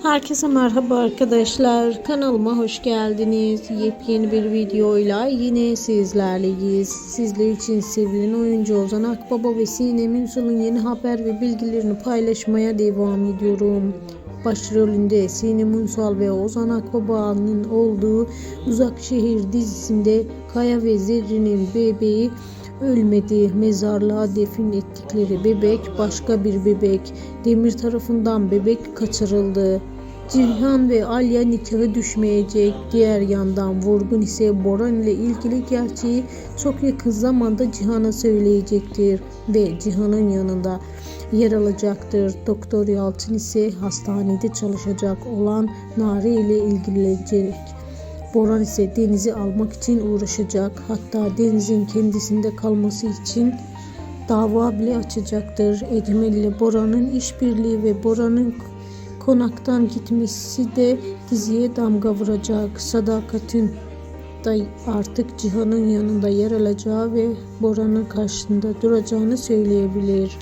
Herkese merhaba arkadaşlar. Kanalıma hoş geldiniz. Yepyeni bir videoyla yine sizlerleyiz. Sizler için sevilen oyuncu Ozan Akbaba ve Sinem Ünsal'ın yeni haber ve bilgilerini paylaşmaya devam ediyorum. Başrolünde Sinem Ünsal ve Ozan Akbaba'nın olduğu Uzak Şehir dizisinde Kaya ve Zerrin'in bebeği ölmedi. Mezarlığa defin ettikleri bebek başka bir bebek. Demir tarafından bebek kaçırıldı. Cihan ve Alya nikahı düşmeyecek. Diğer yandan Vurgun ise Boran ile ilgili gerçeği çok yakın zamanda Cihan'a söyleyecektir ve Cihan'ın yanında yer alacaktır. Doktor Yalçın ise hastanede çalışacak olan Nare ile ilgilenecek. Boran ise Deniz'i almak için uğraşacak. Hatta Deniz'in kendisinde kalması için dava bile açacaktır. Ecmel ile Boran'ın işbirliği ve Boran'ın konaktan gitmesi de diziye damga vuracak. Sadakat'in da artık Cihan'ın yanında yer alacağı ve Boran'ın karşısında duracağını söyleyebilir.